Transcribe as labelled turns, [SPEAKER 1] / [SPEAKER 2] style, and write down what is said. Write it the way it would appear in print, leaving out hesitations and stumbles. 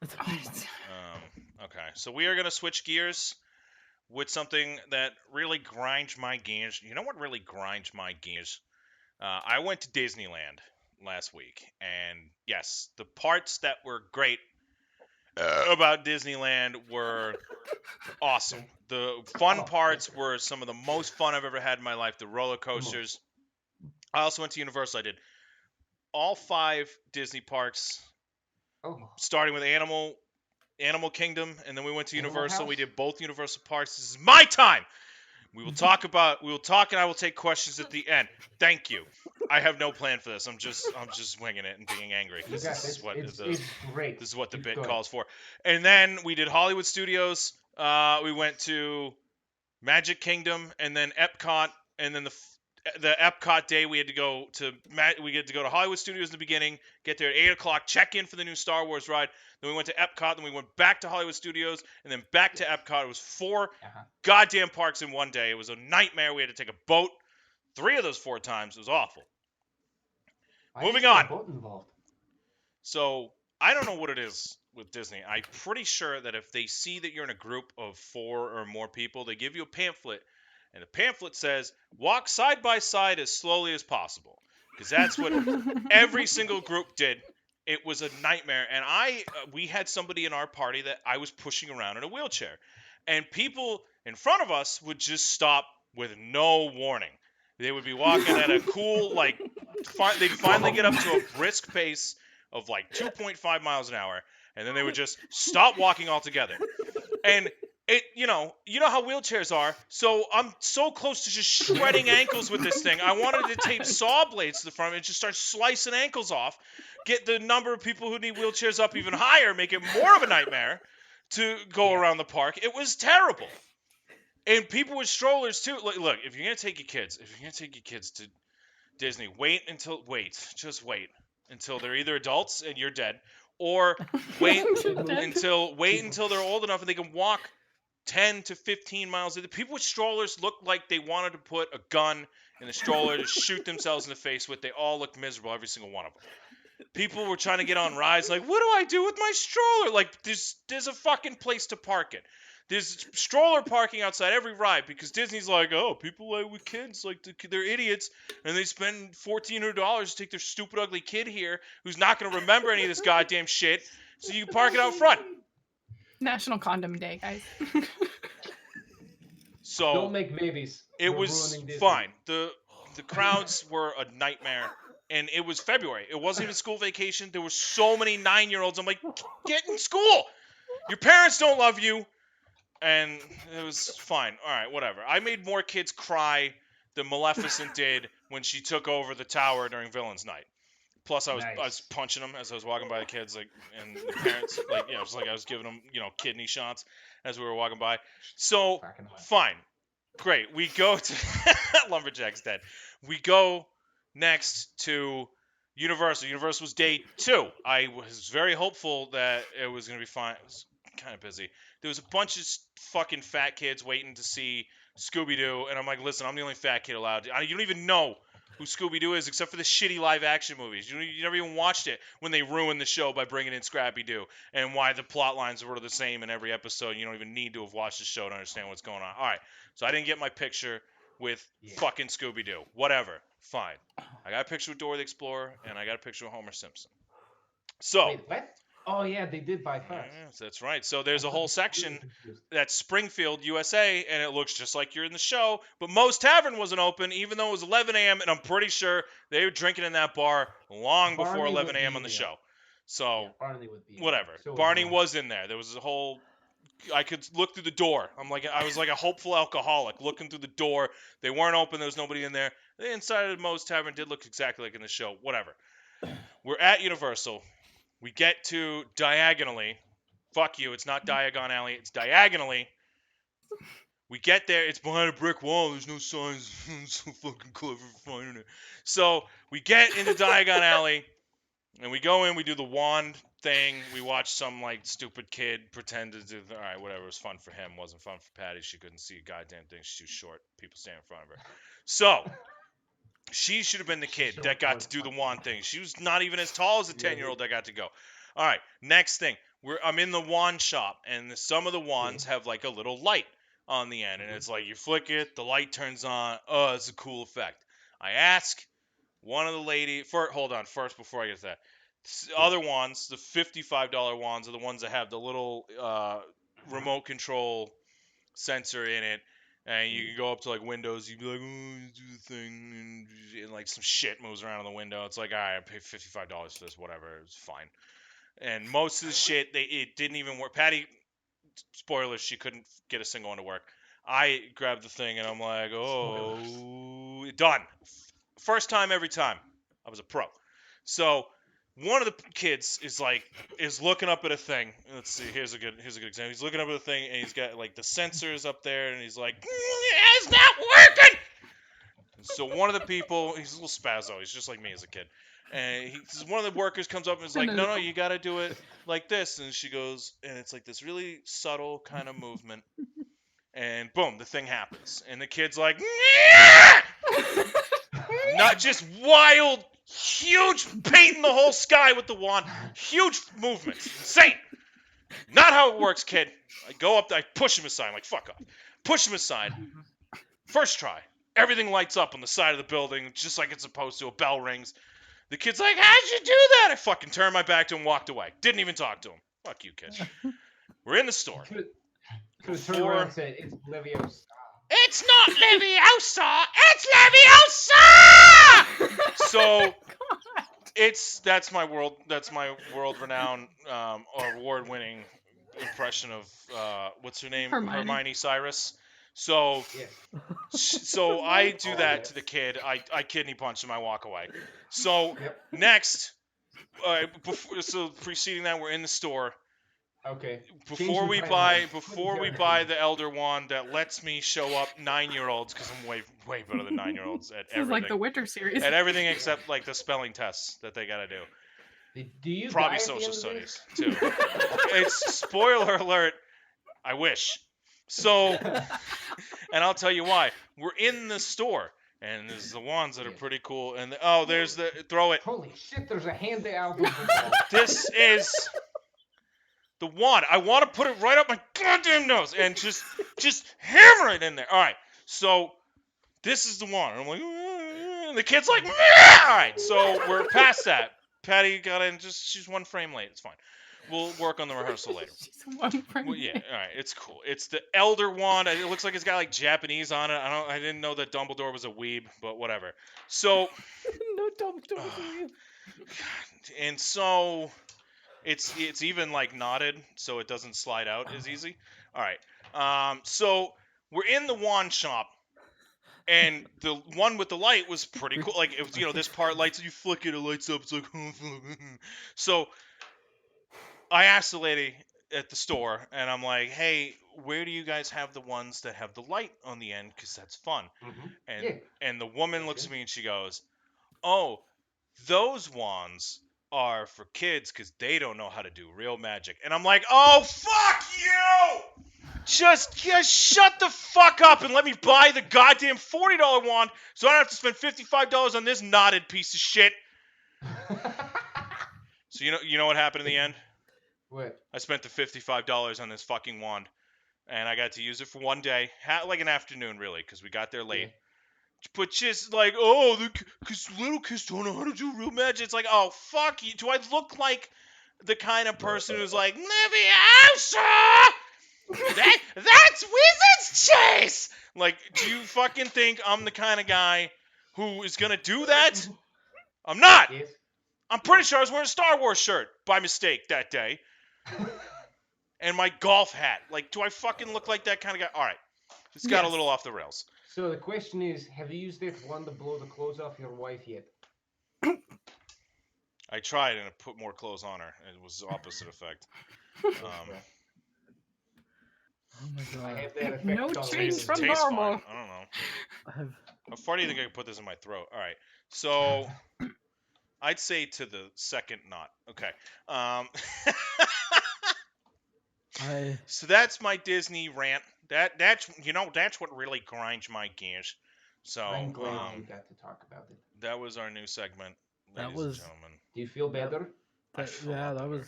[SPEAKER 1] Okay, so we are gonna switch gears with something that really grinds my gears. You know what really grinds my gears? I went to Disneyland last week, and yes, the parts that were great about Disneyland were awesome. The fun
[SPEAKER 2] Oh, that's
[SPEAKER 1] parts
[SPEAKER 2] great.
[SPEAKER 1] were some of the most fun I've ever had in my life. The roller
[SPEAKER 2] The most.
[SPEAKER 1] coasters. I also went to Universal. I did all 5 Disney parks,
[SPEAKER 2] Oh,
[SPEAKER 1] starting with Animal Kingdom, and then we went to
[SPEAKER 2] Animal
[SPEAKER 1] Universal. We
[SPEAKER 2] House.
[SPEAKER 1] did both Universal parks. This is my time. We will talk, and I will take questions at the end. Thank you. I have no plan for this. I'm just winging it and being angry
[SPEAKER 2] You
[SPEAKER 1] because
[SPEAKER 2] got this. It's great.
[SPEAKER 1] this is what the
[SPEAKER 2] It's
[SPEAKER 1] bit
[SPEAKER 2] good.
[SPEAKER 1] calls for. And then we did Hollywood Studios. We went to Magic Kingdom, and then Epcot, and then the Epcot day we had to go to Hollywood Studios in the beginning, get there at 8 o'clock, check in for the new Star Wars ride. Then we went to Epcot, then we went back to Hollywood Studios, and then back to Epcot. It was 4
[SPEAKER 2] Uh-huh.
[SPEAKER 1] goddamn parks in one day. It was a nightmare. We had to take a boat 3 of those 4 times. It was awful.
[SPEAKER 2] I didn't
[SPEAKER 1] Moving
[SPEAKER 2] know a
[SPEAKER 1] on.
[SPEAKER 2] boat involved.
[SPEAKER 1] So I don't know what it is with Disney. I'm pretty sure that if they see that you're in a group of 4 or more people, they give you a pamphlet, and the pamphlet says walk side by side as slowly as possible, because that's what every single group did. It was a nightmare, and we had somebody in our party that I was pushing around in a wheelchair, and people in front of us would just stop with no warning. They would be walking at a cool they'd finally get up to a brisk pace of like 2.5 miles an hour, and then they would just stop walking altogether. And you know how wheelchairs are. So I'm so close to just shredding ankles with this thing. I wanted to tape saw blades to the front and just start slicing ankles off, get the number of people who need wheelchairs up even higher, make it more of a nightmare to go
[SPEAKER 2] Yeah.
[SPEAKER 1] around the park. It was terrible. And people with strollers too. Look, if you're gonna take your kids to Disney, just wait until they're either adults and you're dead, or wait
[SPEAKER 2] They move.
[SPEAKER 1] wait
[SPEAKER 2] People.
[SPEAKER 1] until they're old enough and they can walk 10 to 15 miles. The people with strollers look like they wanted to put a gun in the stroller to shoot themselves in the face with. They all look miserable, every single one of them. People were trying to get on rides like, what do I do with my stroller? Like, there's a fucking place to park it. There's stroller parking outside every ride because Disney's like, oh, people with kids, like they're idiots, and they spend $1,400 to take their stupid ugly kid here who's not going to remember any of this goddamn shit, so you can park it out front.
[SPEAKER 3] National Condom Day, guys.
[SPEAKER 1] So
[SPEAKER 2] Don't make babies.
[SPEAKER 1] it
[SPEAKER 2] We're
[SPEAKER 1] was
[SPEAKER 2] ruining Disney.
[SPEAKER 1] fine. The crowds were a nightmare, and it was February. It wasn't even school vacation. There were so many 9-year-olds. I'm like, get in school. Your parents don't love you, and it was fine. All right, whatever. I made more kids cry than Maleficent did when she took over the tower during Villains Night. Plus, I was
[SPEAKER 2] Nice.
[SPEAKER 1] punching them as I was walking by the kids, like, and the parents, like, it was like I was giving them, kidney shots as we were walking by. So
[SPEAKER 2] Fucking hell.
[SPEAKER 1] fine, great. We go to Lumberjack's dead. We go next to Universal. Universal was day 2. I was very hopeful that it was going to be fine. It was kind of busy. There was a bunch of fucking fat kids waiting to see Scooby Doo, and I'm like, listen, I'm the only fat kid allowed. You don't even know who Scooby Doo is except for the shitty live action movies. You never even watched it when they ruined the show by bringing in Scrappy Doo, and why the plot lines were the same in every episode. You don't even need to have watched the show to understand what's going on. All right, so I didn't get my picture with
[SPEAKER 2] Yeah.
[SPEAKER 1] fucking Scooby Doo. Whatever, fine. I got a picture with Dora the Explorer, and I got a picture with Homer Simpson. So,
[SPEAKER 2] Wait, what? Oh yeah, they did buy cards.
[SPEAKER 1] yes, that's right. So
[SPEAKER 2] I
[SPEAKER 1] there's a
[SPEAKER 2] got
[SPEAKER 1] whole
[SPEAKER 2] really
[SPEAKER 1] section
[SPEAKER 2] confused.
[SPEAKER 1] that's Springfield, USA, and it looks just like you're in the show. But Moe's Tavern wasn't open, even though it was 11 a.m., and I'm pretty sure they were drinking in that bar long before
[SPEAKER 2] Barney
[SPEAKER 1] 11
[SPEAKER 2] would
[SPEAKER 1] a.m. on
[SPEAKER 2] be
[SPEAKER 1] the
[SPEAKER 2] there.
[SPEAKER 1] show. So,
[SPEAKER 2] Yeah, Barney would be in there.
[SPEAKER 1] whatever.
[SPEAKER 2] So would
[SPEAKER 1] Barney
[SPEAKER 2] Moe.
[SPEAKER 1] was in there. There was a whole. I could look through the door. I was like a hopeful alcoholic looking through the door. They weren't open. There was nobody in there. The inside of Moe's Tavern did look exactly like in the show. Whatever. We're at Universal. We get to diagonally. Fuck you. It's not Diagon Alley. It's diagonally. We get there. It's behind a brick wall. There's no signs. I'm so fucking clever finding it. So we get into Diagon Alley, and we go in. We do the wand thing. We watch some like stupid kid pretend to do. All right, whatever. It was fun for him. Wasn't fun for Patty. She couldn't see a goddamn thing. She's too short. People stand in front of her. So she should have been the
[SPEAKER 2] She's
[SPEAKER 1] kid
[SPEAKER 2] short
[SPEAKER 1] that got
[SPEAKER 2] for
[SPEAKER 1] to do the
[SPEAKER 2] fuck's
[SPEAKER 1] wand
[SPEAKER 2] sake.
[SPEAKER 1] thing. She was not even as tall as the
[SPEAKER 2] Yeah,
[SPEAKER 1] 10-year-old that got to go. All right, next thing. I'm in the wand shop, and some of the wands have like a little light on the end, and it's like you flick it, the light turns on. Oh, it's a cool effect. I ask one of the lady. Hold on, first before I get to that, other wands, the $55 wands, are the ones that have the little remote control sensor in it. And you can go up to like windows, you'd be like, oh, do the thing, and like some shit moves around on the window. It's like, all right, I paid $55 for this, whatever, it's fine. And most of the shit, it didn't even work. Patty, spoilers, she couldn't get a single one to work. I grabbed the thing and I'm like, oh, done. First time every time. I was a pro. So one of the kids is looking up at a thing. Let's see. Here's a good example. He's looking up at a thing and he's got like the sensors up there and he's like, it's not working. So one of the people, he's a little spazzo. He's just like me as a kid. And one of the workers comes up and is like, no, you got to do it like this. And she goes, and it's like this really subtle kind of movement. And boom, the thing happens. And the kid's like, not just wild, huge, painting the whole sky with the wand. Huge movements. Insane. Not how it works, kid. I go up there, I push him aside. I'm like, fuck off. Push him aside. First try. Everything lights up on the side of the building, just like it's supposed to. A bell rings. The kid's like, how'd you do that? I fucking turned my back to him and walked away. Didn't even talk to him. Fuck you, kid. We're in the store.
[SPEAKER 2] Could have turned around and said, it's Leviosa.
[SPEAKER 1] It's not Leviosa! It's Leviosa! So that's my world renowned award winning impression of what's her name? Hermione Cyrus. So so I do that to the kid. I kidney punch him. I walk away. So next, preceding that, we're in the store.
[SPEAKER 2] Okay.
[SPEAKER 1] Before we buy the Elder Wand that lets me show up 9-year-olds, because I'm way better than 9-year-olds at everything.
[SPEAKER 3] This is like the Witcher series.
[SPEAKER 1] At everything except like the spelling tests that they gotta do.
[SPEAKER 2] Do you
[SPEAKER 1] probably social studies too? It's spoiler alert. I wish. So, and I'll tell you why. We're in the store, and there's the wands that are pretty cool. And there's the throw it.
[SPEAKER 2] Holy shit! There's a hand out.
[SPEAKER 1] This is the wand. I want to put it right up my goddamn nose and just hammer it in there. All right. So this is the wand. And I'm like, and the kid's like, all right. So we're past that. Patty got in. She's one frame late. It's fine. We'll work on the rehearsal later.
[SPEAKER 3] She's one frame
[SPEAKER 1] late. Yeah. All right. It's cool. It's the Elder Wand. It looks like it's got like Japanese on it. I didn't know that Dumbledore was a weeb, but whatever. So.
[SPEAKER 3] No Dumbledore was a weeb.
[SPEAKER 1] And so. It's even like knotted, so it doesn't slide out as easy. All right. So we're in the wand shop, and the one with the light was pretty cool. Like it was, this part lights, you flick it lights up. It's like, so I asked the lady at the store, and I'm like, hey, where do you guys have the ones that have the light on the end? Because that's fun. Mm-hmm. And the woman looks at me and she goes, oh, those wands are for kids because they don't know how to do real magic. And I'm like, oh, fuck you! Just shut the fuck up and let me buy the goddamn $40 wand so I don't have to spend $55 on this knotted piece of shit. So you know what happened in the end?
[SPEAKER 2] What?
[SPEAKER 1] I spent the $55 on this fucking wand, and I got to use it for one day, like an afternoon really, because we got there late. Yeah. But just like, because little kids don't know how to do real magic. It's like, oh, fuck you. Do I look like the kind of person who's like, Leviosa! That's Wizard's Chase! Like, do you fucking think I'm the kind of guy who is going to do that? I'm not. Yes. I'm pretty sure I was wearing a Star Wars shirt by mistake that day. And my golf hat. Like, do I fucking look like that kind of guy? All right. It's got a little off the rails.
[SPEAKER 2] So the question is, have you used that wand to blow the clothes off your wife yet?
[SPEAKER 1] I tried and it put more clothes on her. It was the opposite effect.
[SPEAKER 4] Oh my god.
[SPEAKER 2] I have that effect.
[SPEAKER 3] No change from normal.
[SPEAKER 1] Fine. I don't know. How far do you think I could put this in my throat? All right. So I'd say to the second knot. Okay. So that's my Disney rant. That's what really grinds my gears. So
[SPEAKER 2] I'm glad you got to talk about it.
[SPEAKER 1] That was our new segment, ladies and gentlemen.
[SPEAKER 2] Do you feel better?
[SPEAKER 4] That was